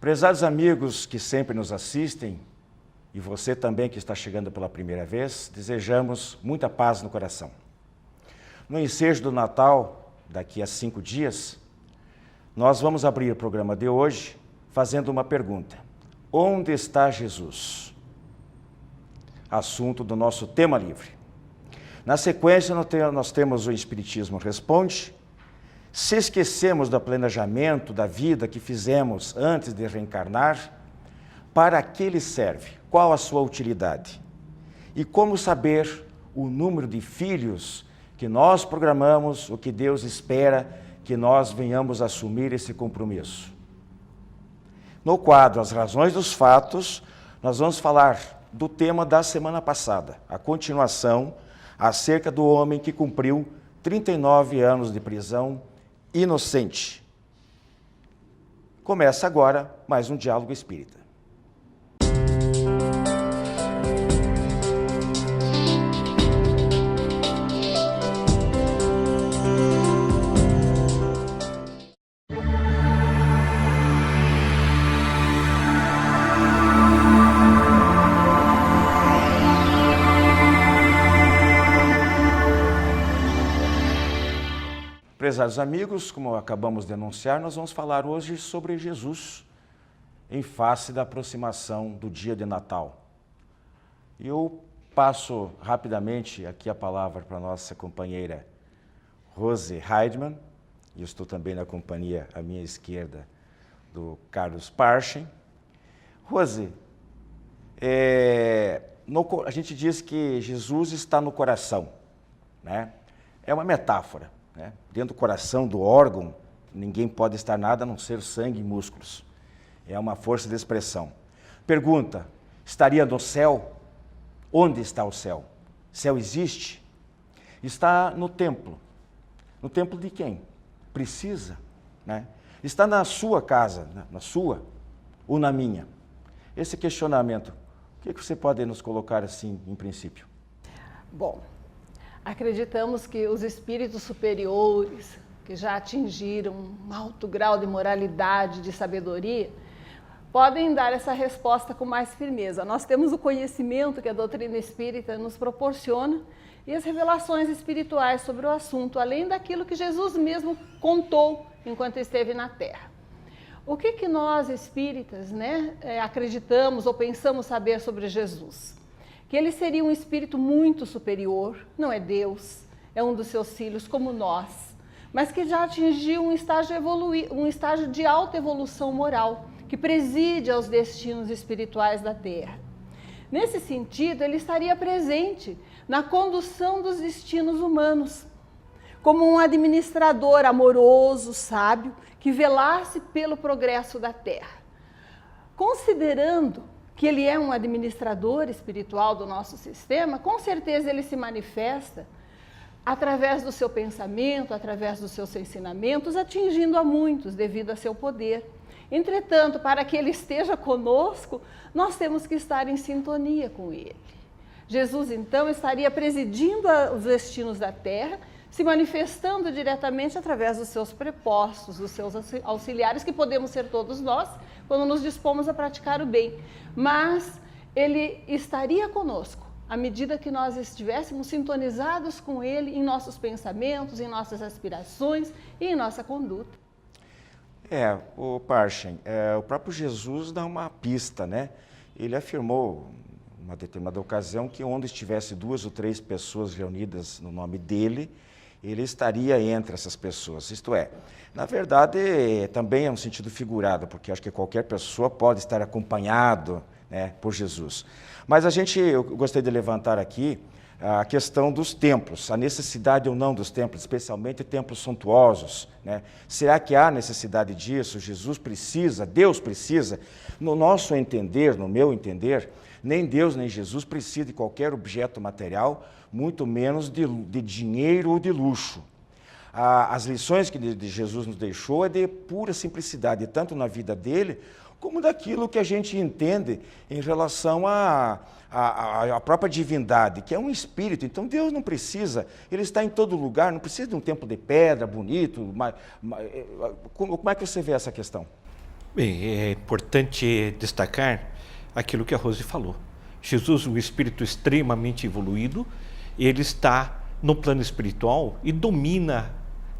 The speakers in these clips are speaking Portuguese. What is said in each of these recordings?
Prezados amigos que sempre nos assistem, e você também que está chegando pela primeira vez, desejamos muita paz no coração. No ensejo do Natal, daqui a 5 dias, nós vamos abrir o programa de hoje fazendo uma pergunta. Onde está Jesus? Assunto do nosso tema livre. Na sequência, nós temos o Espiritismo Responde. Se esquecemos do planejamento da vida que fizemos antes de reencarnar, para que ele serve? Qual a sua utilidade? E como saber o número de filhos que nós programamos, o que Deus espera que nós venhamos assumir esse compromisso? No quadro As Razões dos Fatos, nós vamos falar do tema da semana passada, a continuação acerca do homem que cumpriu 39 anos de prisão inocente. Começa agora mais um Diálogo Espírita. Prezados amigos, como acabamos de anunciar, nós vamos falar hoje sobre Jesus, em face da aproximação do dia de Natal. Eu passo rapidamente aqui a palavra para a nossa companheira Rose Heidmann, e estou também na companhia, à minha esquerda, do Carlos Parchen. Rose, a gente diz que Jesus está no coração, né? É uma metáfora. Dentro do coração, do órgão, ninguém pode estar nada a não ser sangue e músculos. É uma força de expressão. Pergunta, estaria no céu? Onde está o céu? Céu existe? Está no templo. No templo de quem? Precisa, né? Está na sua casa, na sua ou na minha? Esse questionamento, o que você pode nos colocar assim, em princípio? Bom, acreditamos que os espíritos superiores, que já atingiram um alto grau de moralidade, de sabedoria, podem dar essa resposta com mais firmeza. Nós temos o conhecimento que a doutrina espírita nos proporciona e as revelações espirituais sobre o assunto, além daquilo que Jesus mesmo contou enquanto esteve na Terra. O que nós espíritas, acreditamos ou pensamos saber sobre Jesus? Que ele seria um espírito muito superior, não é Deus, é um dos seus filhos como nós, mas que já atingiu um estágio de alta evolução moral, que preside aos destinos espirituais da Terra. Nesse sentido, ele estaria presente na condução dos destinos humanos, como um administrador amoroso, sábio, que velasse pelo progresso da Terra. Considerando que ele é um administrador espiritual do nosso sistema, com certeza ele se manifesta através do seu pensamento, através dos seus ensinamentos, atingindo a muitos devido a seu poder. Entretanto, para que ele esteja conosco, nós temos que estar em sintonia com ele. Jesus, então, estaria presidindo os destinos da Terra, se manifestando diretamente através dos seus prepostos, dos seus auxiliares, que podemos ser todos nós, quando nos dispomos a praticar o bem. Mas ele estaria conosco, à medida que nós estivéssemos sintonizados com ele em nossos pensamentos, em nossas aspirações e em nossa conduta. O Parchen, o próprio Jesus dá uma pista, né? Ele afirmou, numa determinada ocasião, que onde estivesse 2 ou 3 pessoas reunidas no nome dele, ele estaria entre essas pessoas. Isto é, na verdade, também é um sentido figurado, porque acho que qualquer pessoa pode estar acompanhado, né, por Jesus. Mas eu gostaria de levantar aqui a questão dos templos, a necessidade ou não dos templos, especialmente templos suntuosos, né? Será que há necessidade disso? Jesus precisa, Deus precisa? No nosso entender, no meu entender, nem Deus nem Jesus precisa de qualquer objeto material, muito menos de dinheiro ou de luxo. As lições que Jesus nos deixou é de pura simplicidade, tanto na vida dele, como daquilo que a gente entende em relação à própria divindade, que é um espírito. Então Deus não precisa, ele está em todo lugar, não precisa de um templo de pedra bonito. Como é que você vê essa questão? Bem, é importante destacar aquilo que a Rose falou. Jesus, um espírito extremamente evoluído, ele está no plano espiritual e domina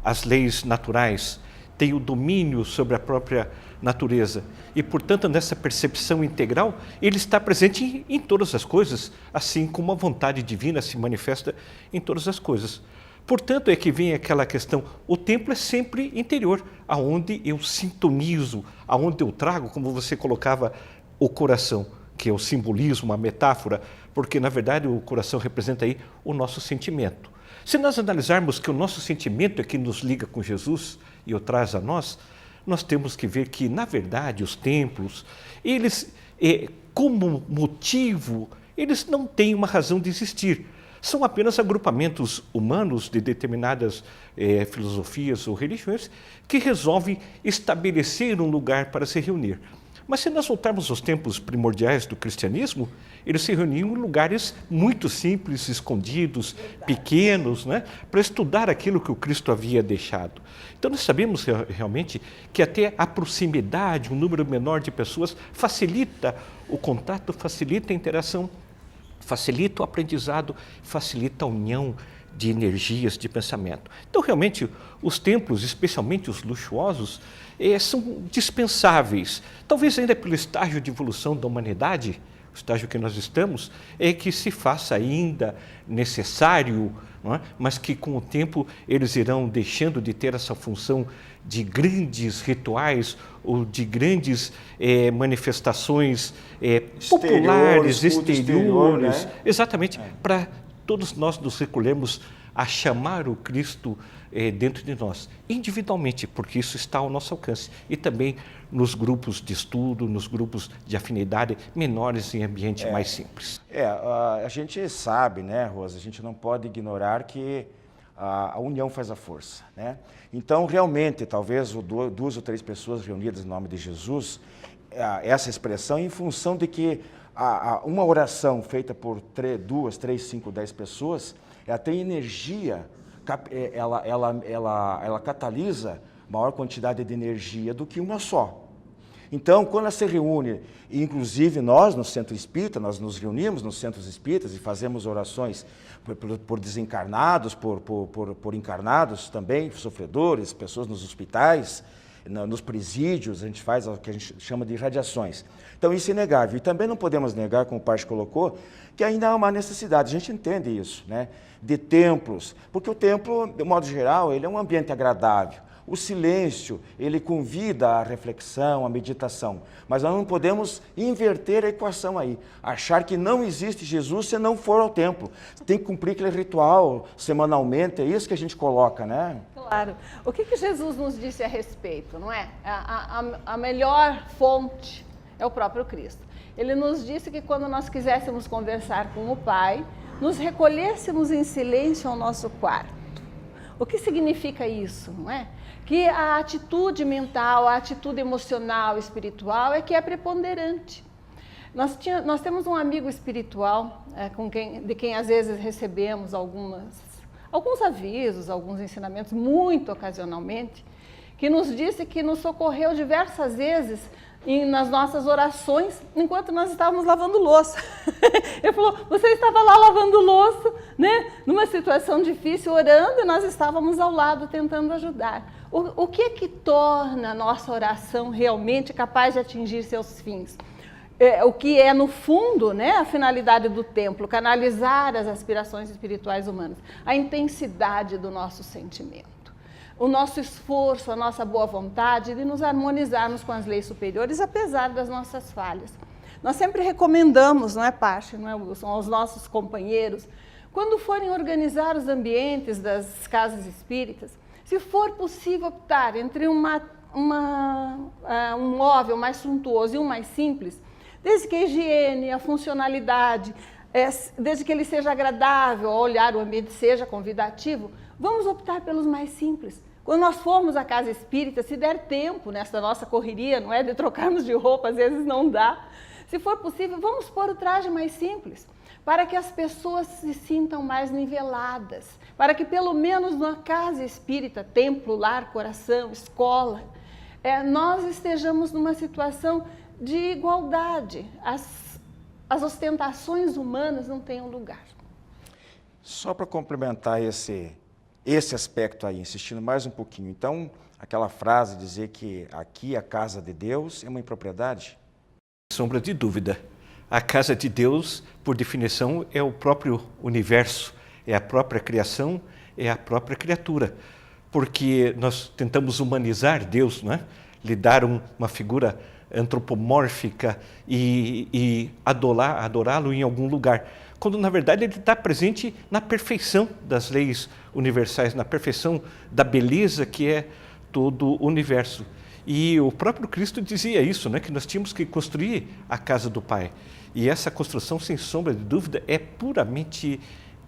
as leis naturais, tem o domínio sobre a própria natureza. E, portanto, nessa percepção integral, ele está presente em todas as coisas, assim como a vontade divina se manifesta em todas as coisas. Portanto, é que vem aquela questão, o templo é sempre interior, aonde eu sintonizo, aonde eu trago, como você colocava, o coração, que é o simbolismo, a metáfora, porque, na verdade, o coração representa aí o nosso sentimento. Se nós analisarmos que o nosso sentimento é que nos liga com Jesus e o traz a nós, nós temos que ver que, na verdade, os templos, eles, como motivo, eles não têm uma razão de existir. São apenas agrupamentos humanos de determinadas filosofias ou religiões que resolvem estabelecer um lugar para se reunir. Mas se nós voltarmos aos tempos primordiais do cristianismo, eles se reuniam em lugares muito simples, escondidos, pequenos, né, para estudar aquilo que o Cristo havia deixado. Então nós sabemos realmente que até a proximidade, um número menor de pessoas, facilita o contato, facilita a interação, facilita o aprendizado, facilita a união de energias, de pensamento. Então, realmente, os templos, especialmente os luxuosos, são dispensáveis. Talvez ainda pelo estágio de evolução da humanidade, o estágio que nós estamos, é que se faça ainda necessário, não é? Mas que com o tempo eles irão deixando de ter essa função de grandes rituais ou de grandes manifestações populares, exteriores, né? Exatamente, para todos nós nos recolhemos a chamar o Cristo dentro de nós, individualmente, porque isso está ao nosso alcance, e também nos grupos de estudo, nos grupos de afinidade menores em ambiente mais simples. A gente sabe, né, Rosa, a gente não pode ignorar que a união faz a força, né? Então, realmente, talvez duas ou três pessoas reunidas em nome de Jesus, essa expressão em função de que uma oração feita por 2, 3, 5, 10 pessoas, ela tem energia, ela catalisa maior quantidade de energia do que uma só. Então, quando ela se reúne, inclusive nós no Centro Espírita, nós nos reunimos nos Centros Espíritas e fazemos orações por desencarnados, por encarnados também, sofredores, pessoas nos hospitais, nos presídios, a gente faz o que a gente chama de radiações. Então, isso é inegável. E também não podemos negar, como o Parche colocou, que ainda há uma necessidade, a gente entende isso, né, de templos, porque o templo, de modo geral, ele é um ambiente agradável. O silêncio, ele convida à reflexão, à meditação, mas nós não podemos inverter a equação aí, achar que não existe Jesus se não for ao templo. Tem que cumprir aquele ritual semanalmente, é isso que a gente coloca, né? Claro. O que Jesus nos disse a respeito, não é? A melhor fonte é o próprio Cristo. Ele nos disse que quando nós quiséssemos conversar com o Pai, nos recolhêssemos em silêncio ao nosso quarto. O que significa isso, não é? Que a atitude mental, a atitude emocional, espiritual é que é preponderante. Nós temos um amigo espiritual, de quem às vezes recebemos alguns avisos, alguns ensinamentos, muito ocasionalmente, que nos disse que nos socorreu diversas vezes nas nossas orações, enquanto nós estávamos lavando louça. Ele falou, você estava lá lavando louça, né, numa situação difícil, orando, e nós estávamos ao lado tentando ajudar. O que é que torna a nossa oração realmente capaz de atingir seus fins? O que é, no fundo, né, a finalidade do templo, canalizar as aspirações espirituais humanas, a intensidade do nosso sentimento. O nosso esforço, a nossa boa vontade de nos harmonizarmos com as leis superiores, apesar das nossas falhas. Nós sempre recomendamos, não é, Parche, não é, Wilson, aos nossos companheiros, quando forem organizar os ambientes das casas espíritas, se for possível optar entre um móvel mais suntuoso e um mais simples, desde que a higiene, a funcionalidade, desde que ele seja agradável ao olhar, o ambiente seja convidativo, vamos optar pelos mais simples. Quando nós formos à casa espírita, se der tempo nessa nossa correria, não é, de trocarmos de roupa, às vezes não dá. Se for possível, vamos pôr o traje mais simples, para que as pessoas se sintam mais niveladas, para que pelo menos na casa espírita, templo, lar, coração, escola, nós estejamos numa situação de igualdade. As ostentações humanas não têm um lugar. Só para complementar esse aspecto aí, insistindo mais um pouquinho. Então, aquela frase dizer que aqui a casa de Deus é uma impropriedade? Sombra de dúvida. A casa de Deus, por definição, é o próprio universo, é a própria criação, é a própria criatura. Porque nós tentamos humanizar Deus, não é? Lhe dar uma figura antropomórfica e adorá-lo em algum lugar, quando na verdade ele está presente na perfeição das leis universais, na perfeição da beleza que é todo o universo. E o próprio Cristo dizia isso, né, que nós tínhamos que construir a casa do Pai. E essa construção, sem sombra de dúvida, é puramente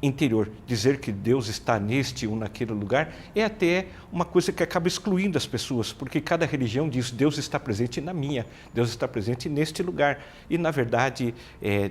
interior. Dizer que Deus está neste ou naquele lugar é até uma coisa que acaba excluindo as pessoas, porque cada religião diz: Deus está presente na minha, Deus está presente neste lugar. E, na verdade,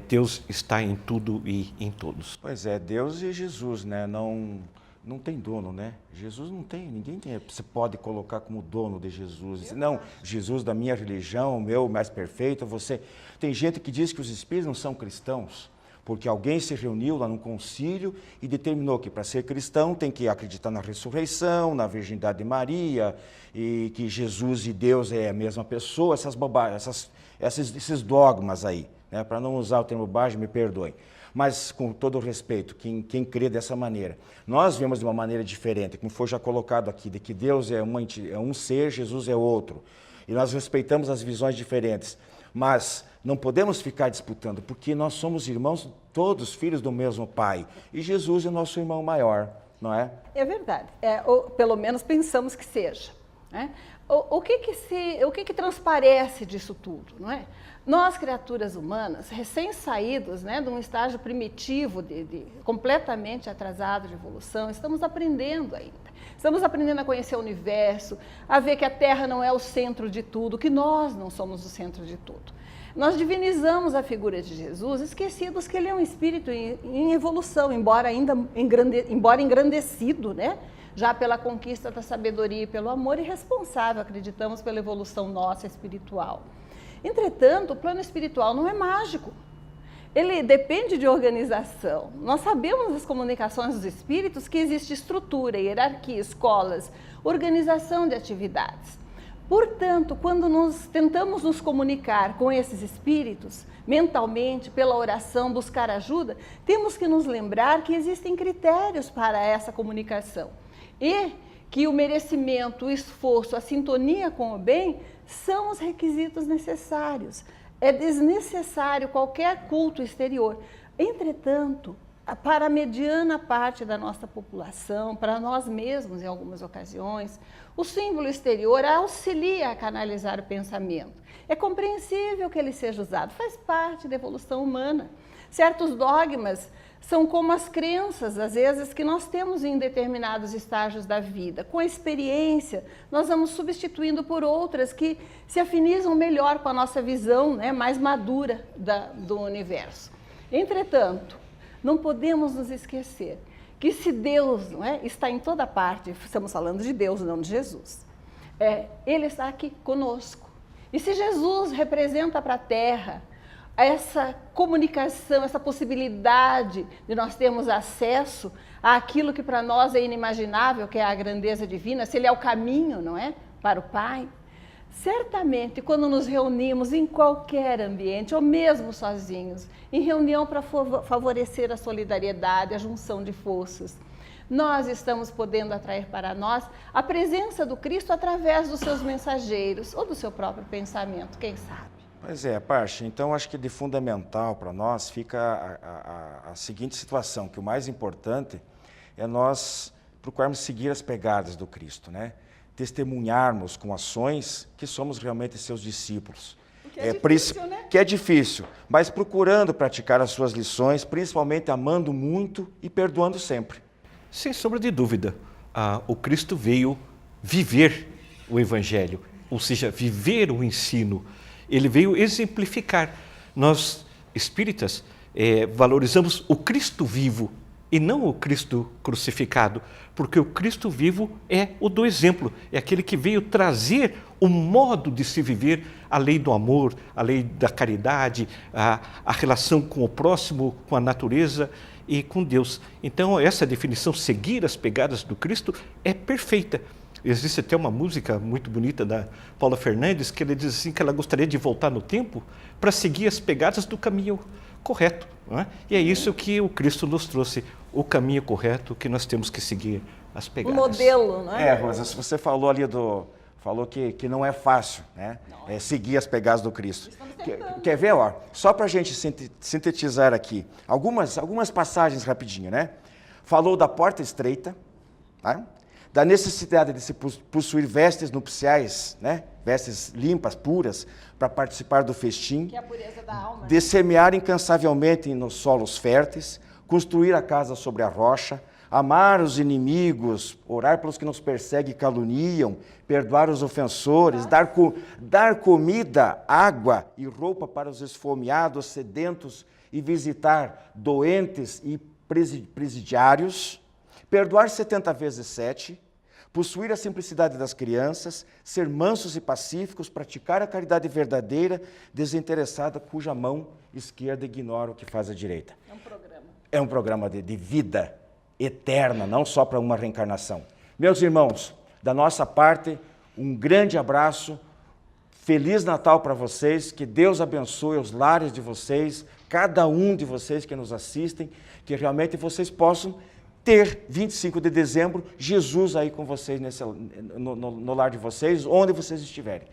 Deus está em tudo e em todos. Pois é, Deus e Jesus, né? Não tem dono, né? Jesus não tem, ninguém tem. Você pode colocar como dono de Jesus. Dizer, não, Jesus da minha religião, o meu mais perfeito, você. Tem gente que diz que os espíritos não são cristãos, porque alguém se reuniu lá num concílio e determinou que para ser cristão tem que acreditar na ressurreição, na virgindade de Maria, e que Jesus e Deus é a mesma pessoa, essas bobagens, esses dogmas aí, né? Para não usar o termo bobagem, me perdoem. Mas, com todo o respeito, quem crê dessa maneira, nós vemos de uma maneira diferente, como foi já colocado aqui, de que Deus é um ser, Jesus é outro. E nós respeitamos as visões diferentes, mas não podemos ficar disputando, porque nós somos irmãos, todos filhos do mesmo Pai. E Jesus é o nosso irmão maior, não é? É verdade, ou pelo menos pensamos que seja, né? O que transparece disso tudo, não é? Nós, criaturas humanas, recém-saídos, né, de um estágio primitivo, completamente atrasado de evolução, estamos aprendendo ainda. Estamos aprendendo a conhecer o universo, a ver que a Terra não é o centro de tudo, que nós não somos o centro de tudo. Nós divinizamos a figura de Jesus, esquecidos que ele é um espírito em evolução, embora engrandecido, né? Já pela conquista da sabedoria e pelo amor, e responsável, acreditamos, pela evolução nossa espiritual. Entretanto, o plano espiritual não é mágico. Ele depende de organização. Nós sabemos nas comunicações dos espíritos que existe estrutura, hierarquia, escolas, organização de atividades. Portanto, quando nós tentamos nos comunicar com esses espíritos, mentalmente, pela oração, buscar ajuda, temos que nos lembrar que existem critérios para essa comunicação e que o merecimento, o esforço, a sintonia com o bem são os requisitos necessários. É desnecessário qualquer culto exterior. Entretanto, para a mediana parte da nossa população, para nós mesmos em algumas ocasiões, o símbolo exterior auxilia a canalizar o pensamento. É compreensível que ele seja usado, faz parte da evolução humana. Certos dogmas são como as crenças, às vezes, que nós temos em determinados estágios da vida. Com a experiência, nós vamos substituindo por outras que se afinizam melhor com a nossa visão, né, mais madura do universo. Entretanto, não podemos nos esquecer que se Deus, não é, está em toda parte, estamos falando de Deus, não de Jesus, Ele está aqui conosco. E se Jesus representa para a Terra essa comunicação, essa possibilidade de nós termos acesso àquilo que para nós é inimaginável, que é a grandeza divina, se Ele é o caminho, não é, para o Pai, certamente quando nos reunimos em qualquer ambiente, ou mesmo sozinhos, em reunião para favorecer a solidariedade, a junção de forças, nós estamos podendo atrair para nós a presença do Cristo através dos seus mensageiros, ou do seu próprio pensamento, quem sabe. Pois é, Parche, então acho que de fundamental para nós fica a seguinte situação, que o mais importante é nós procurarmos seguir as pegadas do Cristo, né? Testemunharmos com ações que somos realmente seus discípulos. Que é difícil, né? Que é difícil, mas procurando praticar as suas lições, principalmente amando muito e perdoando sempre. Sem sombra de dúvida, o Cristo veio viver o Evangelho, ou seja, viver o ensino. Ele veio exemplificar. Nós, espíritas, valorizamos o Cristo vivo e não o Cristo crucificado, porque o Cristo vivo é o do exemplo, é aquele que veio trazer o modo de se viver, a lei do amor, a lei da caridade, a relação com o próximo, com a natureza e com Deus. Então, essa definição, seguir as pegadas do Cristo, é perfeita. Existe até uma música muito bonita da Paula Fernandes, que ela diz assim, que ela gostaria de voltar no tempo para seguir as pegadas do caminho correto. Não é? E é isso que o Cristo nos trouxe, o caminho correto que nós temos que seguir as pegadas. Um modelo, não é? Rosa, você falou ali falou que não é fácil, né? Seguir as pegadas do Cristo. Quer ver, ó? Só para a gente sintetizar aqui, algumas passagens rapidinho, né? Falou da porta estreita, tá? Da necessidade de se possuir vestes nupciais, né? Vestes limpas, puras, para participar do festim, Que é a pureza da alma. de semear incansavelmente nos solos férteis, construir a casa sobre a rocha, amar os inimigos, orar pelos que nos perseguem e caluniam, perdoar os ofensores, dar comida, água e roupa para os esfomeados, sedentos e visitar doentes e presidiários, perdoar 70 vezes 7, possuir a simplicidade das crianças, ser mansos e pacíficos, praticar a caridade verdadeira, desinteressada, cuja mão esquerda ignora o que faz a direita. É um programa. É um programa de vida eterna, não só para uma reencarnação. Meus irmãos, da nossa parte, um grande abraço, Feliz Natal para vocês, que Deus abençoe os lares de vocês, cada um de vocês que nos assistem, que realmente vocês possam ter 25 de dezembro, Jesus aí com vocês no lar de vocês, onde vocês estiverem.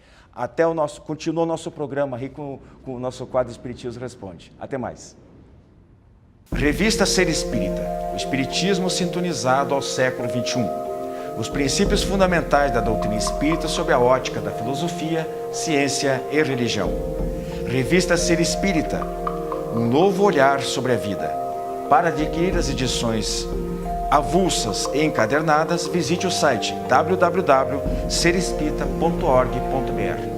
Continua o nosso programa aí com o nosso quadro Espiritismo Responde. Até mais. Revista Ser Espírita, o Espiritismo sintonizado ao século XXI. Os princípios fundamentais da doutrina espírita sob a ótica da filosofia, ciência e religião. Revista Ser Espírita, um novo olhar sobre a vida. Para adquirir as edições avulsas e encadernadas, visite o site www.serespirita.org.br.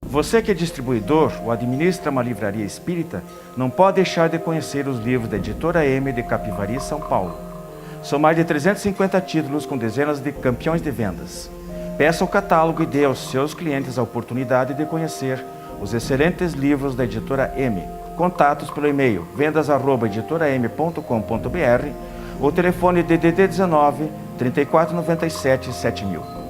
Você que é distribuidor ou administra uma livraria espírita, não pode deixar de conhecer os livros da Editora M de Capivari, São Paulo. São mais de 350 títulos com dezenas de campeões de vendas. Peça o catálogo e dê aos seus clientes a oportunidade de conhecer os excelentes livros da Editora M. Contatos pelo e-mail vendas@editoram.com.br ou telefone DDD 19 3497 7000.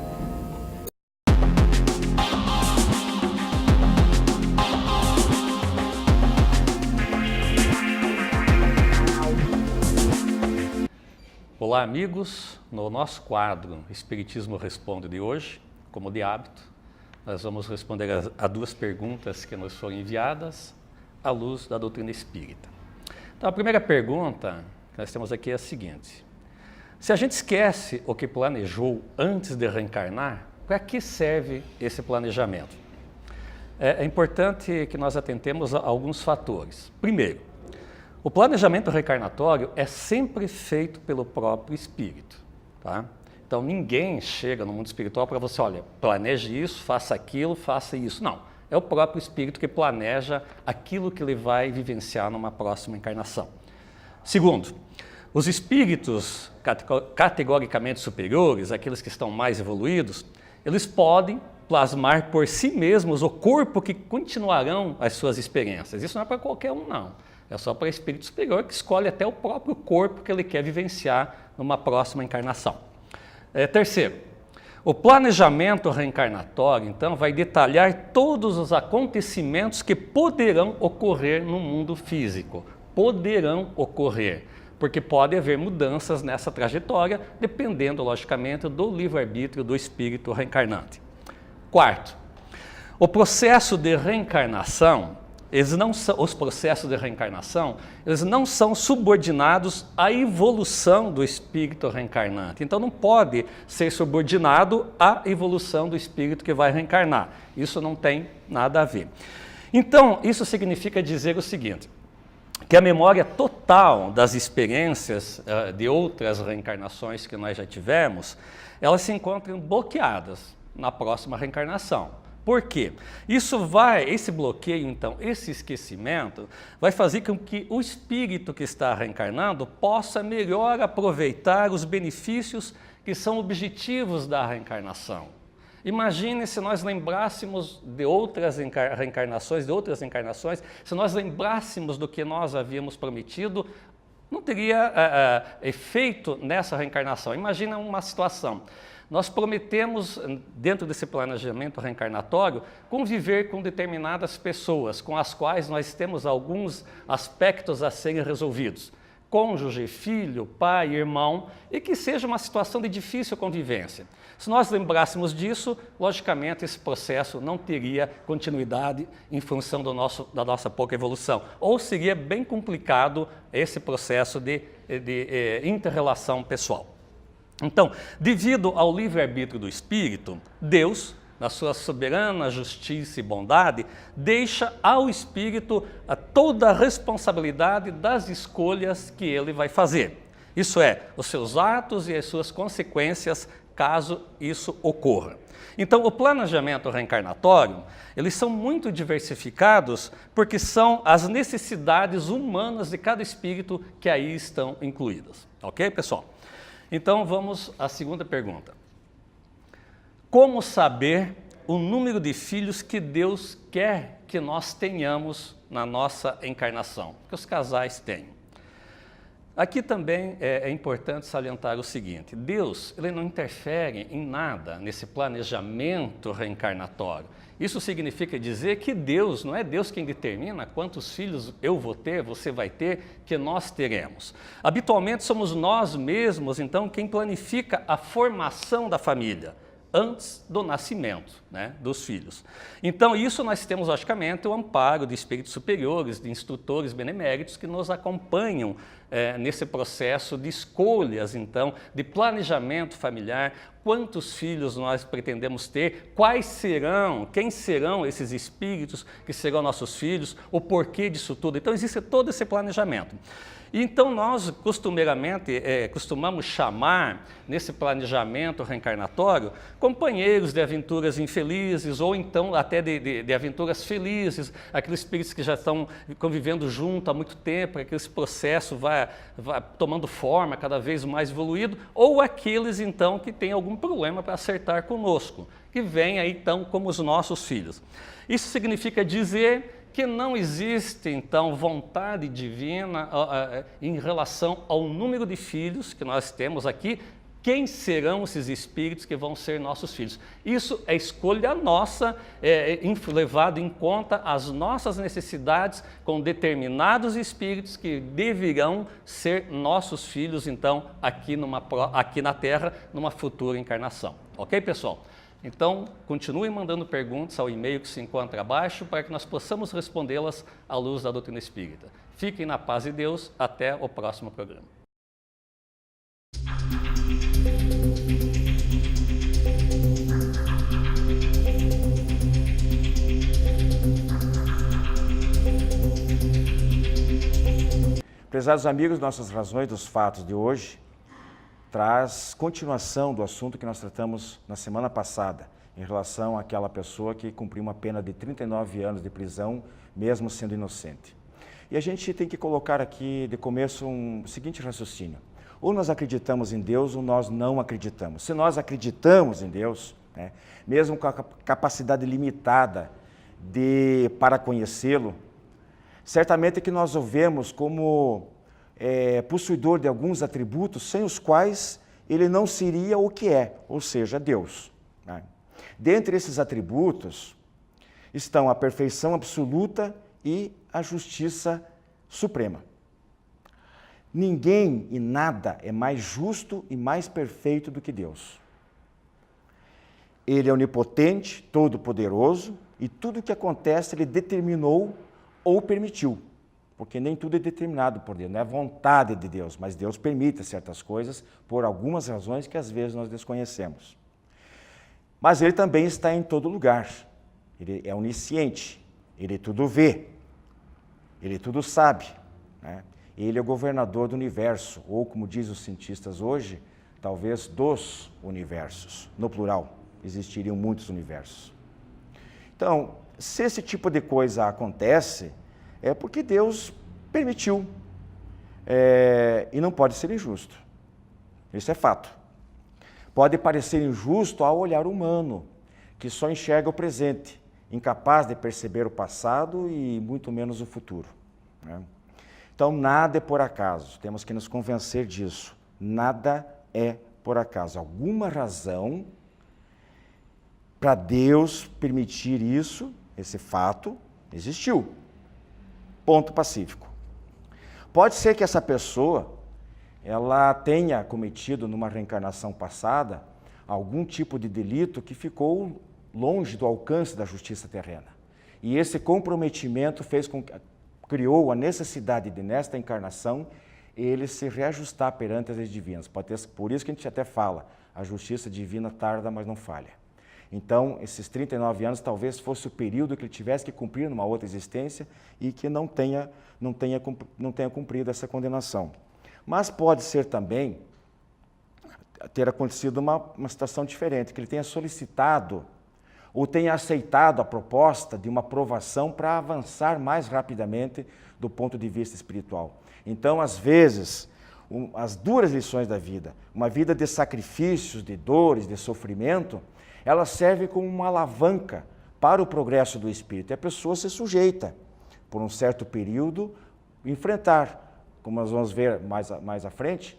Olá, amigos. No nosso quadro Espiritismo Responde de hoje, como de hábito, nós vamos responder a duas perguntas que nos foram enviadas à luz da doutrina espírita. Então, a primeira pergunta que nós temos aqui é a seguinte: se a gente esquece o que planejou antes de reencarnar, para que serve esse planejamento? É importante que nós atentemos a alguns fatores. Primeiro, o planejamento reencarnatório é sempre feito pelo próprio espírito, tá? Então, ninguém chega no mundo espiritual para você, olha, planeje isso, faça aquilo, faça isso. Não, é o próprio espírito que planeja aquilo que ele vai vivenciar numa próxima encarnação. Segundo, os espíritos categoricamente superiores, aqueles que estão mais evoluídos, eles podem plasmar por si mesmos o corpo que continuarão as suas experiências. Isso não é para qualquer um, não. É só para espírito superior que escolhe até o próprio corpo que ele quer vivenciar numa próxima encarnação. Terceiro, o planejamento reencarnatório, então, vai detalhar todos os acontecimentos que poderão ocorrer no mundo físico. Poderão ocorrer, porque pode haver mudanças nessa trajetória, dependendo, logicamente, do livre-arbítrio do espírito reencarnante. Quarto, o processo de reencarnação eles não são, os processos de reencarnação, eles não são subordinados à evolução do espírito reencarnante. Então não pode ser subordinado à evolução do espírito que vai reencarnar. Isso não tem nada a ver. Então, isso significa dizer o seguinte, que a memória total das experiências de outras reencarnações que nós já tivemos, elas se encontram bloqueadas na próxima reencarnação. Por quê? Esse bloqueio, então, esse esquecimento, vai fazer com que o espírito que está reencarnando possa melhor aproveitar os benefícios que são objetivos da reencarnação. Imagine se nós lembrássemos de outras reencarnações, se nós lembrássemos do que nós havíamos prometido, não teria efeito nessa reencarnação. Imagina uma situação. Nós prometemos, dentro desse planejamento reencarnatório, conviver com determinadas pessoas, com as quais nós temos alguns aspectos a serem resolvidos. Cônjuge, filho, pai, irmão, e que seja uma situação de difícil convivência. Se nós lembrássemos disso, logicamente esse processo não teria continuidade em função da nossa pouca evolução, ou seria bem complicado esse processo de inter-relação pessoal. Então, devido ao livre-arbítrio do espírito, Deus, na sua soberana justiça e bondade, deixa ao espírito toda a responsabilidade das escolhas que ele vai fazer. Isso é, os seus atos e as suas consequências, caso isso ocorra. Então, o planejamento reencarnatório, eles são muito diversificados porque são as necessidades humanas de cada espírito que aí estão incluídas. Ok, pessoal? Então, vamos à segunda pergunta. Como saber o número de filhos que Deus quer que nós tenhamos na nossa encarnação? Que os casais têm. Aqui também é importante salientar o seguinte, Deus ele não interfere em nada nesse planejamento reencarnatório. Isso significa dizer que Deus, não é Deus quem determina quantos filhos eu vou ter, você vai ter, que nós teremos. Habitualmente somos nós mesmos, então, quem planifica a formação da família antes do nascimento, né, dos filhos. Então, isso nós temos, logicamente, o amparo de espíritos superiores, de instrutores beneméritos que nos acompanham nesse processo de escolhas, então, de planejamento familiar, quantos filhos nós pretendemos ter, quem serão esses espíritos que serão nossos filhos, o porquê disso tudo. Então, existe todo esse planejamento. Então, nós costumeiramente costumamos chamar, nesse planejamento reencarnatório, companheiros de aventuras infelizes, ou então até de aventuras felizes, aqueles espíritos que já estão convivendo junto há muito tempo, que esse processo vai tomando forma cada vez mais evoluído, ou aqueles, então, que têm algum problema para acertar conosco, que vêm aí, então, como os nossos filhos. Isso significa dizer que não existe, então, vontade divina em relação ao número de filhos que nós temos aqui, quem serão esses espíritos que vão ser nossos filhos. Isso é escolha nossa, levado em conta as nossas necessidades com determinados espíritos que deverão ser nossos filhos, então, aqui na Terra, numa futura encarnação. Ok, pessoal? Então, continuem mandando perguntas ao e-mail que se encontra abaixo para que nós possamos respondê-las à luz da doutrina espírita. Fiquem na paz de Deus. Até o próximo programa. Prezados amigos, nossas razões dos fatos de hoje traz continuação do assunto que nós tratamos na semana passada, em relação àquela pessoa que cumpriu uma pena de 39 anos de prisão, mesmo sendo inocente. E a gente tem que colocar aqui, de começo, um seguinte raciocínio. Ou nós acreditamos em Deus, ou nós não acreditamos. Se nós acreditamos em Deus, né, mesmo com a capacidade limitada para conhecê-lo, certamente que nós o vemos como possuidor de alguns atributos sem os quais ele não seria o que é, ou seja, Deus. Né? Dentre esses atributos estão a perfeição absoluta e a justiça suprema. Ninguém e nada é mais justo e mais perfeito do que Deus. Ele é onipotente, todo-poderoso, e tudo o que acontece ele determinou ou permitiu, porque nem tudo é determinado por Deus, não é vontade de Deus, mas Deus permite certas coisas por algumas razões que às vezes nós desconhecemos. Mas ele também está em todo lugar, ele é onisciente, ele tudo vê, ele tudo sabe, né? Ele é o governador do universo, ou como dizem os cientistas hoje, talvez dos universos, no plural, existiriam muitos universos. Então, se esse tipo de coisa acontece, é porque Deus permitiu, e não pode ser injusto, isso é fato. Pode parecer injusto ao olhar humano, que só enxerga o presente, incapaz de perceber o passado e muito menos o futuro, né? Então, nada é por acaso, temos que nos convencer disso. Nada é por acaso. Alguma razão para Deus permitir isso, esse fato, existiu. Ponto pacífico. Pode ser que essa pessoa, ela tenha cometido numa reencarnação passada algum tipo de delito que ficou longe do alcance da justiça terrena. E esse comprometimento criou a necessidade de, nesta encarnação, ele se reajustar perante as leis divinas. Por isso que a gente até fala, a justiça divina tarda, mas não falha. Então, esses 39 anos talvez fosse o período que ele tivesse que cumprir numa outra existência e que não tenha cumprido essa condenação. Mas pode ser também ter acontecido uma situação diferente, que ele tenha solicitado ou tenha aceitado a proposta de uma provação para avançar mais rapidamente do ponto de vista espiritual. Então, às vezes, as duras lições da vida, uma vida de sacrifícios, de dores, de sofrimento, ela serve como uma alavanca para o progresso do espírito. E a pessoa se sujeita, por um certo período, enfrentar, como nós vamos ver mais à frente,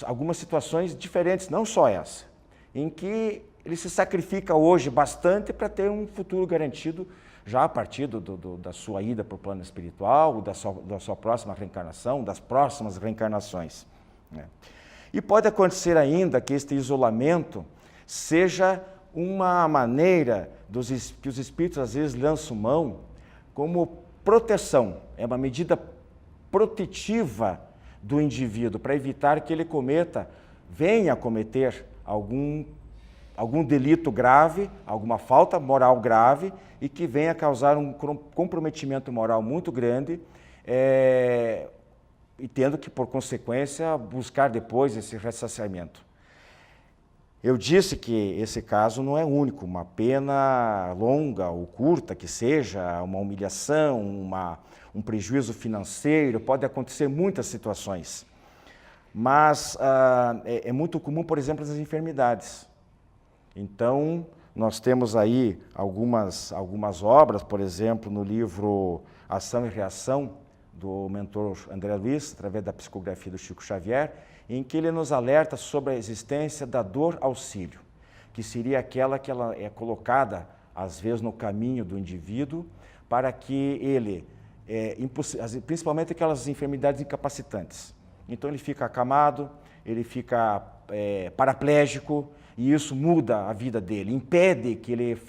algumas situações diferentes, não só essa, em que ele se sacrifica hoje bastante para ter um futuro garantido já a partir da sua ida para o plano espiritual, da sua próxima reencarnação, das próximas reencarnações, né? E pode acontecer ainda que este isolamento seja uma maneira que os espíritos às vezes lançam mão como proteção, é uma medida protetiva do indivíduo para evitar que ele venha a cometer algum delito grave, alguma falta moral grave e que venha a causar um comprometimento moral muito grande, e tendo que, por consequência, buscar depois esse ressarcimento. Eu disse que esse caso não é único, uma pena longa ou curta que seja, uma humilhação, um prejuízo financeiro, pode acontecer muitas situações. Mas é muito comum, por exemplo, as enfermidades. Então, nós temos aí algumas obras, por exemplo, no livro Ação e Reação, do mentor André Luiz, através da psicografia do Chico Xavier, em que ele nos alerta sobre a existência da dor auxílio, que seria aquela que ela é colocada, às vezes, no caminho do indivíduo, para que ele, principalmente aquelas enfermidades incapacitantes. Então, ele fica acamado, ele fica paraplégico, e isso muda a vida dele, impede que ele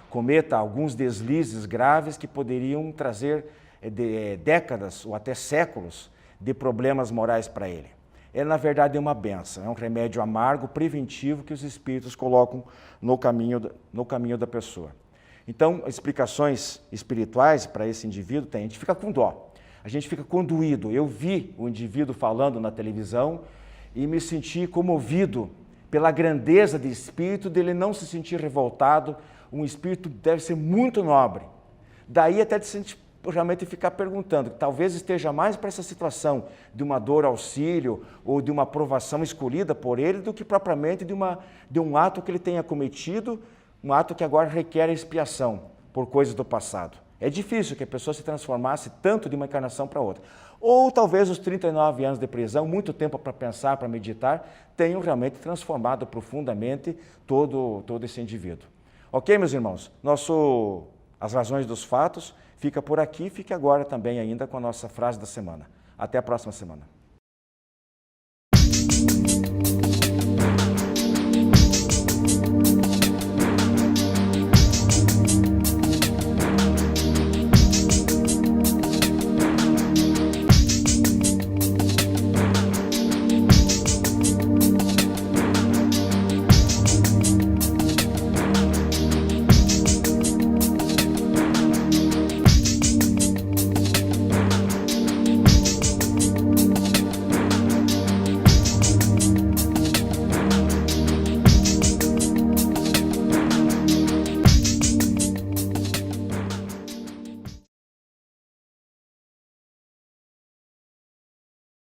cometa alguns deslizes graves que poderiam trazer décadas ou até séculos de problemas morais para ele. Na verdade, é uma bênção, é um remédio amargo, preventivo, que os espíritos colocam no caminho da pessoa. Então, explicações espirituais para esse indivíduo a gente fica com dó, a gente fica condoído. Eu vi o indivíduo falando na televisão e me senti comovido pela grandeza de espírito, dele não se sentir revoltado. Um espírito deve ser muito nobre. Daí até de realmente ficar perguntando, talvez esteja mais para essa situação de uma dor auxílio ou de uma provação escolhida por ele do que propriamente de um ato que ele tenha cometido, um ato que agora requer expiação por coisas do passado. É difícil que a pessoa se transformasse tanto de uma encarnação para outra. Ou talvez os 39 anos de prisão, muito tempo para pensar, para meditar, tenham realmente transformado profundamente todo esse indivíduo. Ok, meus irmãos? As razões dos fatos fica por aqui, fique agora também ainda com a nossa frase da semana. Até a próxima semana.